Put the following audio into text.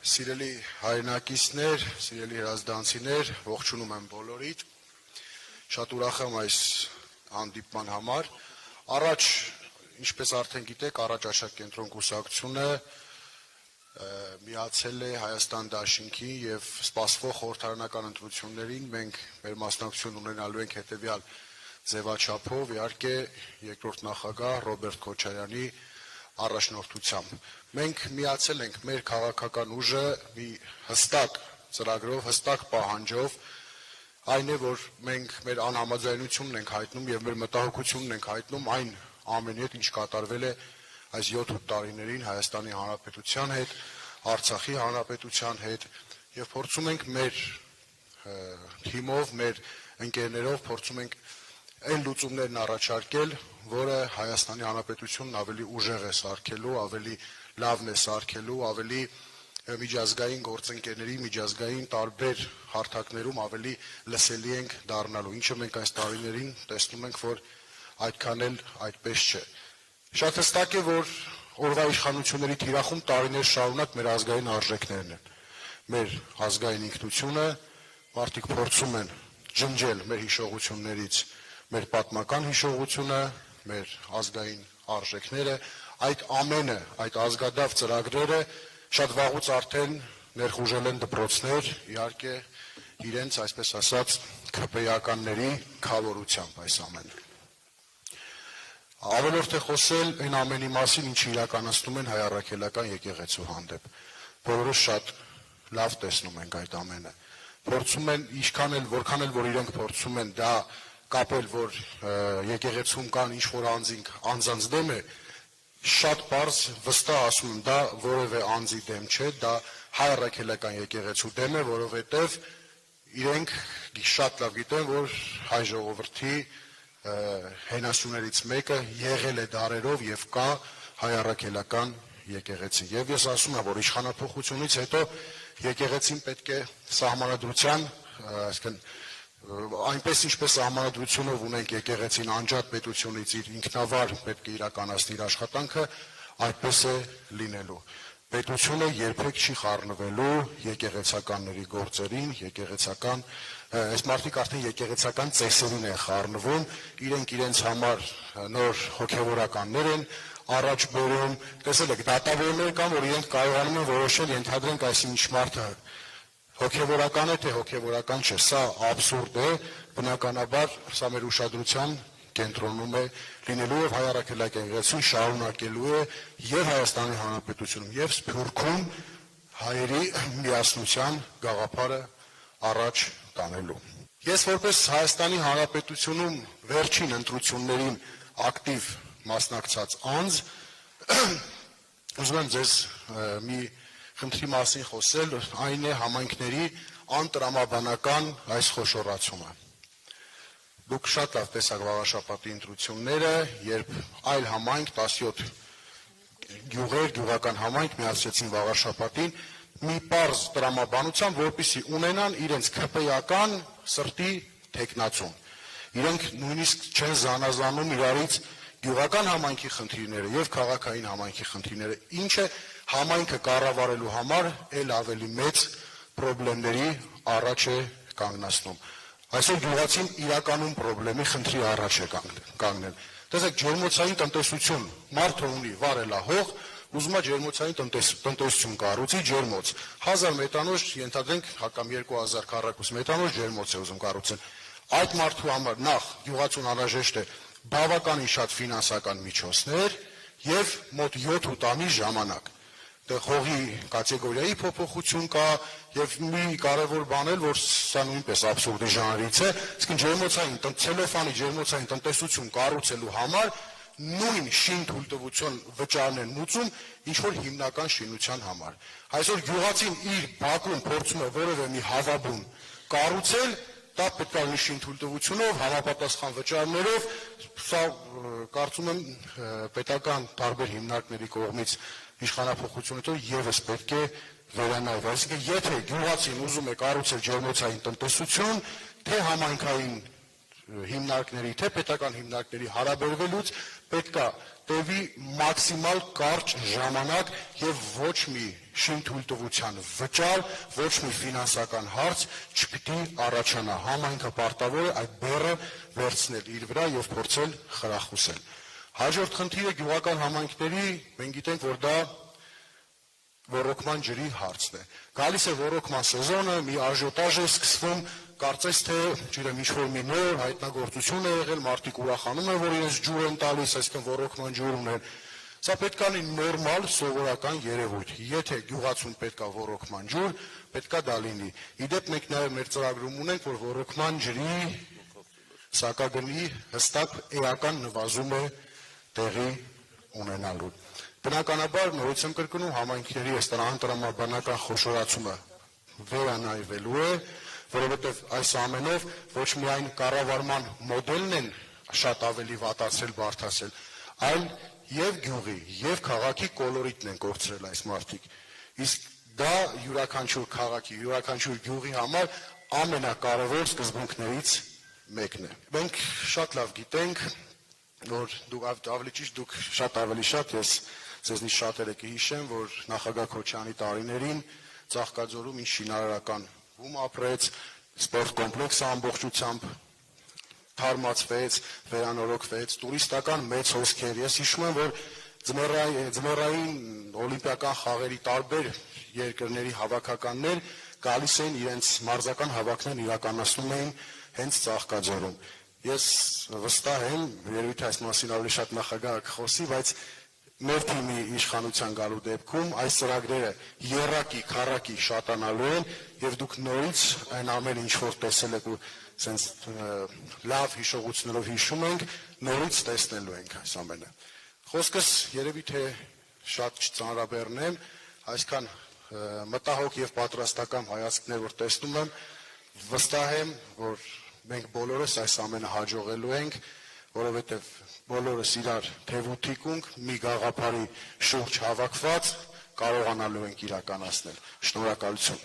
Սիրելի հայրենակիցներ, սիրելի հրազդանցիներ, ողջունում եմ բոլորիդ, շատ ուրախ եմ այս հանդիպման համար, առաջ, ինչպես արդեն գիտեք, առաջ աշակենտրոն կուսակցությունը միացել է Հայաստան դաշինքին և սպասվող խորհրդարանական ընտրություններին մենք մեր մասնակցություն ունենալու ենք հետևյալ ձևաչափով, իհարկե երկրորդ նախագահ Ռոբերտ Քոչարյանի առաջնորդությամբ։ Մենք միացել ենք մեր քաղաքական ուժը մի հստակ ծրագրով, հստակ պահանջով, այն է, որ մենք մեր անհամաձայնությունն ենք հայտնում և մեր մտահոգությունն ենք հայտնում այն ամենի հետ, ինչ կատարվել է այս 7 տարիներին Հայաստանի Հանրապետության հետ, Արցախի Հանրապետության հետ և փորձում ենք մեր թիմով, մեր ընկերներով փորձում ենք այն լուծումներն առաջարկել, որը Հայաստանի Հանրապետությունն ավելի ուժեղ է սարքելու, ավելի լավն է սարքելու, ավելի միջազգային գործընկերների, միջազգային տարբեր հարթակներում ավելի լսելի ենք դառնալու, ինչը մենք այս տարիներին տեսնում ենք, որ այդքան էլ այդպես չէ։ Շատ հստակ է, որ օրվա իշխանությունների թիրախում տարիներ շարունակ մեր ազգային արժեքներն են, մեր ազգային ինքնությունը, մարդիկ փորձում են ջնջել մեր հիշողություններից մեր պատմական հիշողությունը, մեր ազգային արժեքները, այդ ամենը, այդ ազգադավ ծրագրերը շատ վաղուց արդեն ներխուժել են դպրոցներ, իհարկե իրենց, այսպես ասած, ՔՊ-ականների քավորությամբ այս ամենը։ Ավելորդ է խոսել այն ամենի մասին, ինչը իրականացնում են հայ առաքելական եկեղեցու հանդեպ։ Բոլորս շատ լավ տեսնում ենք այդ ամենը։ Փորձում են, որքան էլ որ իրենք փորձում են դա կապել, որ եկեղեցում կան ինչ-որ անձանց դեմ է, շատ պարզ վստահ ասում եմ, դա որևէ անձի դեմ չէ, դա հայ առաքելական եկեղեցու դեմ է, որովհետև իրենք շատ լավ գիտեն, որ հայ ժողովրդի հենասյուներից մեկը եղել է դարերով և կա հայ առաքելական եկեղեցի։ Եվ ես ասում եմ, որ իշխանափոխությունից հետո եկեղեցին պետք է սահմանադրության, այնպես ինչպես սահմանադրությունով ունենք եկեղեցին անջատ պետությունից իր ինքնավար պետք է իրականացնի իր աշխատանքը, այդպես է լինելու։ Պետությունը երբեք չի խառնվելու եկեղեցականների գործերին, այս մարդիկ արդեն եկեղեցական ծեսերին են խառնվում, իրենք իրենց համար նոր հոգևորականներ են առաջ բերում, տեսել եք, դատավորներ կան, որ իրենք կարողանում են որոշել, ենթադրենք այսինչ մարդը հոգևորական է, թե հոգևորական չէ, սա աբսուրդ է, բնականաբար սա մեր ուշադրության կենտրոնում է լինելու և հայ առաքելական եկեղեցին շարունակելու է և Հայաստանի Հանրապետությունում և Սփյուռքում հայերի միասնության գաղափարը առաջ տանելու։ Ես որպես Հայաստանի Հանրապետությունում վերջին ընտրություններին ակտիվ մասնակցած անձ, ուզում եմ ձեզ մի խնդրի մասին խոսել, այն է համայնքների անտրամաբանական այս խոշորացումը։ Դուք շատ լավ տեսաք վաղաշաբաթի ընտրությունները, երբ այլ համայնք, 17 գյուղեր, գյուղական համայնք միացրեցին վաղաշաբաթին մի պարզ տրամաբանությամբ, որպեսզի ունենան իրենց ՔՊ-ական սրտի թեկնածուն։ Իրենք նույնիսկ չեն զանազանում իրարից գյուղական համայնքի խնդիրները և քաղաքային համայնքի խնդիրները, ինչը համայնքը կառավարելու համար էլ ավելի մեծ պրոբլեմների առաջ է կանգնացնում։ Այսօր գյուղացին իրականում պրոբլեմի խնդրի առաջ է կանգնել։ Տեսեք, ջերմոցային տնտեսություն, մարդը ունի վարելահող, ուզում է ջերմոցային տնտեսություն կառուցի, ջերմոց, 1000 մետրանոց, ենթադրենք, կամ 2000 քառակուսի մետրանոց ջերմոց է ուզում կառուցել։ Այդ մարդու համար նախ գյուղացուն անհրաժեշտ է բավականին շատ ֆինանսական միջոցներ և մոտ 7-8 ամիս ժամանակ։ Հողի կատեգորիայի փոփոխություն կա և մի կարևոր բան էլ, որ սա նույնպես աբսուրդի ժանրից է, իսկ ցելոֆանի ջերմոցային տնտեսություն կառուցելու համար նույն շին-թույլտվություն վճարն են մուծում ինչ-որ հիմնական շինության համար։ Այսօր գյուղացին իր բակում փորձում է որևէ մի հավաբուն կառուցել, դա պետք է լինի շին-թույլտվությունով, համապատասխան վճարներով, սա կարծում եմ պետական տարբեր հիմնարկների կողմից իշխանափոխություն հետո ևս պետք է վերանայվի։ Այսինքն, եթե գյուղացին ուզում է կառուցել ջերմոցային տնտեսություն, թե համայնքային հիմնարկների, թե պետական հիմնարկների հարաբերվելուց պետք է տևի մաքսիմալ կարճ ժամանակ և ոչ մի շինթույլտվության վճար, ոչ մի ֆինանսական հարց չպիտի առաջանա։ Համայնքը պարտավոր է այդ բեռը վերցնել իր վրա եւ փորձել խրախուսել։ Հաջորդ խնդիրը գյուղական համայնքների, մենք գիտենք, որ դա ոռոգման ջրի հարցն է։ Գալիս է ոռոգման սեզոնը, մի աժիոտաժ է սկսվում, կարծես թե, ջրեմ ինչ-որ մի նոր հայտնագործություն է եղել, մարդիկ ուրախանում են, որ իրենց ջուր են տալիս, այսինքն ոռոգման ջուր ունեն։ Սա պետք է լինի նորմալ, սովորական երևույթ։ Եթե գյուղացուն պետք է ոռոգման ջուր, պետք է դա լինի։ Իդեպ մենք նաև մեր ծրագրում ունենք, որ ոռոգման ջրի սակագնի հստակ էական նվազում է տեղի ունենալու։ Բնականաբար նորից եմ կրկնում, համայնքների այս տրամաբանական խոշորացումը վերանայվելու է, որովհետև այս ամենով ոչ միայն կառավարման մոդելն են շատ ավելի վատացրել, բարդացրել, այլ եւ գյուղի, եւ քաղաքի կոլորիտն են կորցրել այս մարդիկ։ Իսկ դա յուրաքանչյուր քաղաքի, յուրաքանչյուր գյուղի համար ամենակարևոր սկզբունքներից մեկն է։ Մենք շատ լավ գիտենք, որ դուք շատ ավելի շատ, ես ձեզնից շատերը կհիշեմ, որ նախագահ Քոչարյանի տարիներին Ծաղկաձորում ինչ շինարարական բում ապրեց, սպորտ կոմպլեքսը ամբողջությամբ թարմացվեց, վերանորոգվեց, տուրիստական մեծ հոսքեր։ Ես հիշում եմ, որ ձմեռային օլիմպիական խաղերի տարբեր երկրների հավաքականներ գալիս էին իրենց մարզական հավաքներն իրականացնում էին հենց Ծաղկաձորում։ Ես վստահ եմ, երևի թե այս մասին ավելի շատ նախագահը կխոսի, բայց մեր թիմի իշխանության գալու դեպքում այս ծրագրերը եռակի, քառակի շատանալու են եւ դուք նորից այն ամեն ինչ որ տեսել եք ու sense լավ հիշողություններով հիշում ենք, նորից տեսնելու ենք այս ամենը։ Խոսքս երևի թե շատ չծանրաբեռնեմ, այսքան մտահոգ եւ պատրաստական հայացքներ որ տեսնում եմ, վստահ եմ, որ մենք բոլորս այս ամենը հաջողելու ենք, որովհետեւ բոլորս իրար թևութիկունք մի գաղափարի շուրջ հավաքված կարողանալու ենք իրականացնել։ Շնորհակալություն։